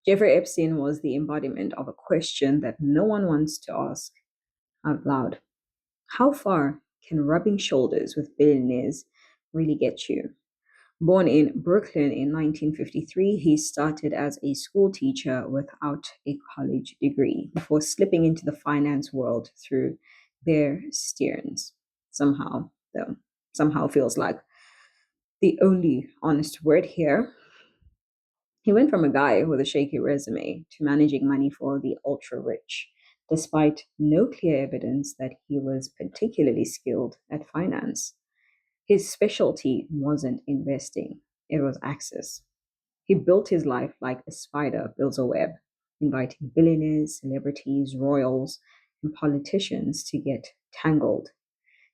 Jeffrey Epstein was the embodiment of a question that no one wants to ask out loud. How far can rubbing shoulders with billionaires really get you? Born in Brooklyn in 1953, he started as a school teacher without a college degree before slipping into the finance world through Bear Stearns. Somehow, though, somehow feels like the only honest word here. He went from a guy with a shaky resume to managing money for the ultra rich, despite no clear evidence that he was particularly skilled at finance. His specialty wasn't investing, it was access. He built his life like a spider builds a web, inviting billionaires, celebrities, royals, and politicians to get tangled.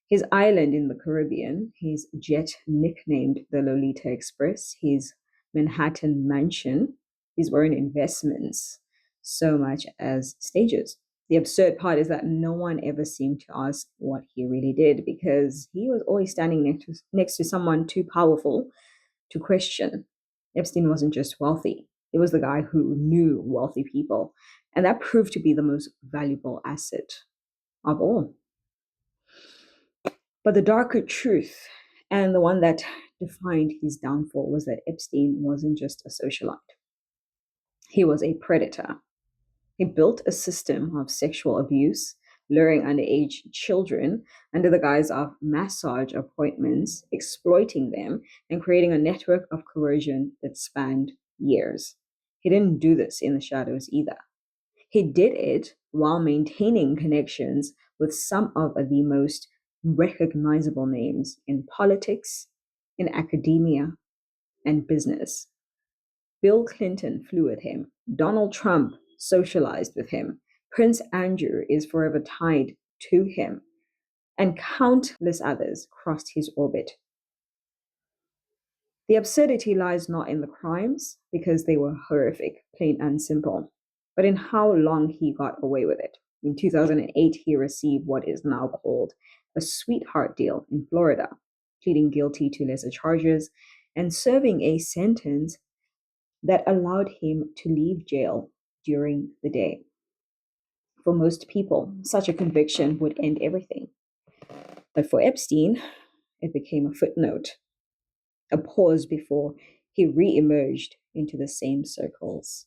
His island in the Caribbean, his jet nicknamed the Lolita Express, his Manhattan mansion, his own investments, so much as stages. The absurd part is that no one ever seemed to ask what he really did because he was always standing next to someone too powerful to question. Epstein wasn't just wealthy, he was the guy who knew wealthy people. And that proved to be the most valuable asset of all. But the darker truth, and the one that defined his downfall, was that Epstein wasn't just a socialite, he was a predator. He built a system of sexual abuse, luring underage children under the guise of massage appointments, exploiting them, and creating a network of coercion that spanned years. He didn't do this in the shadows either. He did it while maintaining connections with some of the most recognizable names in politics, in academia, and business. Bill Clinton flew with him. Donald Trump socialized with him. Prince Andrew is forever tied to him. And countless others crossed his orbit. The absurdity lies not in the crimes, because they were horrific, plain and simple, but in how long he got away with it. In 2008, he received what is now called a sweetheart deal in Florida, pleading guilty to lesser charges and serving a sentence that allowed him to leave jail during the day. For most people, such a conviction would end everything. But for Epstein, it became a footnote, a pause before he re-emerged into the same circles.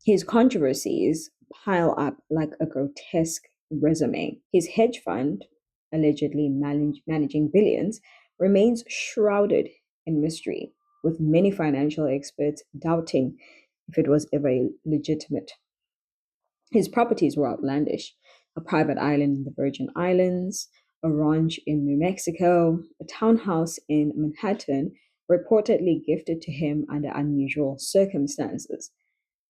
His controversies pile up like a grotesque resume. His hedge fund, allegedly managing billions, remains shrouded in mystery, with many financial experts doubting if it was ever legitimate. His properties were outlandish: a private island in the Virgin Islands, a ranch in New Mexico, a townhouse in Manhattan, reportedly gifted to him under unusual circumstances.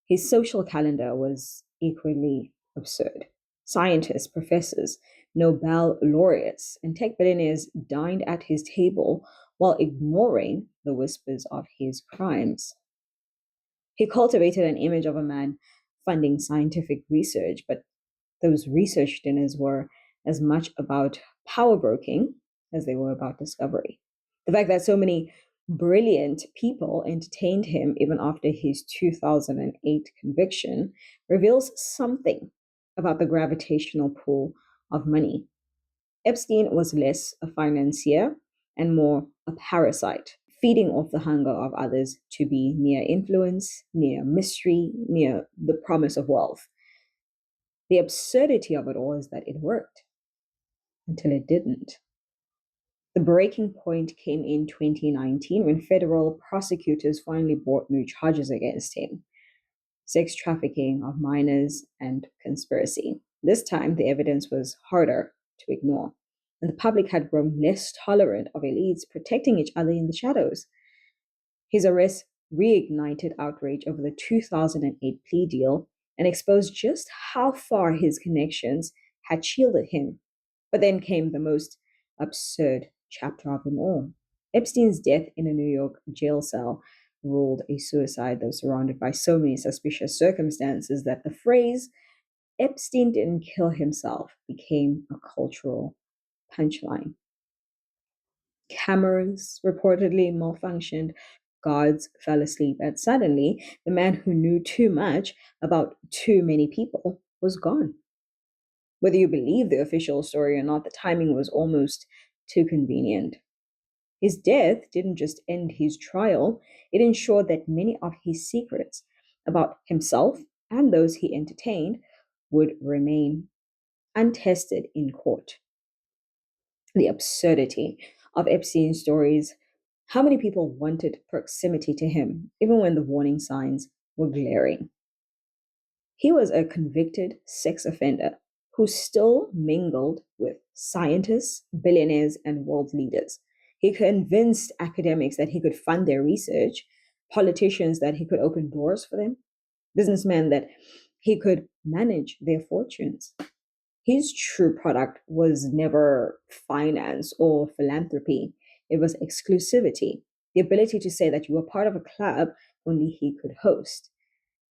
His social calendar was equally absurd. Scientists, professors, Nobel laureates, and tech billionaires dined at his table while ignoring the whispers of his crimes. He cultivated an image of a man funding scientific research, but those research dinners were as much about power broking as they were about discovery. The fact that so many brilliant people entertained him even after his 2008 conviction reveals something about the gravitational pull of money. Epstein was less a financier and more a parasite, feeding off the hunger of others to be near influence, near mystery, near the promise of wealth. The absurdity of it all is that it worked until it didn't. The breaking point came in 2019 when federal prosecutors finally brought new charges against him: sex trafficking of minors and conspiracy. This time, the evidence was harder to ignore, and the public had grown less tolerant of elites protecting each other in the shadows. His arrest reignited outrage over the 2008 plea deal and exposed just how far his connections had shielded him. But then came the most absurd chapter of them all. Epstein's death in a New York jail cell ruled a suicide, though surrounded by so many suspicious circumstances that the phrase "Epstein didn't kill himself" became a cultural punchline. Cameras reportedly malfunctioned, Guards fell asleep, and suddenly the man who knew too much about too many people was gone. Whether you believe the official story or not, the timing was almost too convenient. His death didn't just end his trial, it ensured that many of his secrets about himself and those he entertained would remain untested in court. The absurdity of Epstein's stories. How many people wanted proximity to him, even when the warning signs were glaring? He was a convicted sex offender who still mingled with scientists, billionaires, and world leaders. He convinced academics that he could fund their research, politicians that he could open doors for them, businessmen that he could manage their fortunes. His true product was never finance or philanthropy, it was exclusivity, the ability to say that you were part of a club only he could host.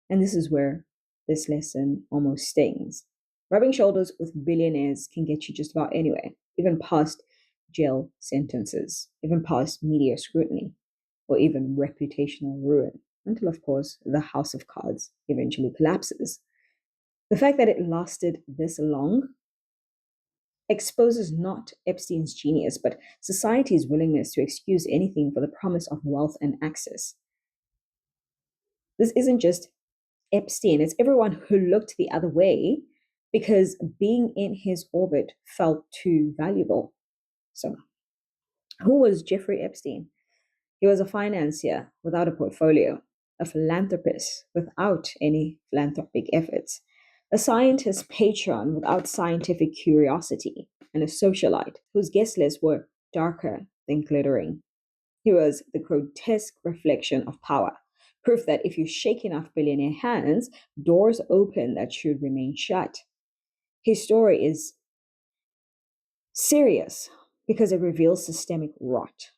And this is where this lesson almost stings. Rubbing shoulders with billionaires can get you just about anywhere, even past jail sentences, even past media scrutiny, or even reputational ruin, until, of course, the house of cards eventually collapses. The fact that it lasted this long exposes not Epstein's genius, but society's willingness to excuse anything for the promise of wealth and access. This isn't just Epstein, it's everyone who looked the other way because being in his orbit felt too valuable. So, who was Jeffrey Epstein? He was a financier without a portfolio, a philanthropist without any philanthropic efforts, a scientist patron without scientific curiosity, and a socialite whose guest lists were darker than glittering. He was the grotesque reflection of power, proof that if you shake enough billionaire hands, doors open that should remain shut. His story is serious because it reveals systemic rot.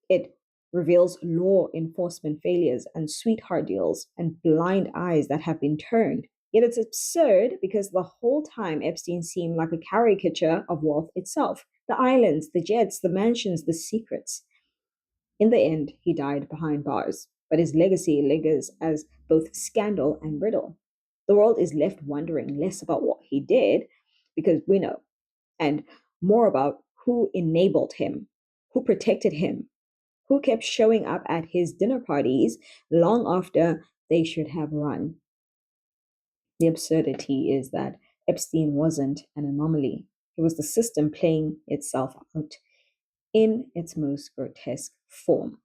It reveals law enforcement failures and sweetheart deals and blind eyes that have been turned. Yet it's absurd because the whole time Epstein seemed like a caricature of wealth itself, the islands, the jets, the mansions, the secrets. In the end, he died behind bars, but his legacy lingers as both scandal and riddle. The world is left wondering less about what he did, because we know, and more about who enabled him, who protected him, who kept showing up at his dinner parties long after they should have run. The absurdity is that Epstein wasn't an anomaly. It was the system playing itself out in its most grotesque form.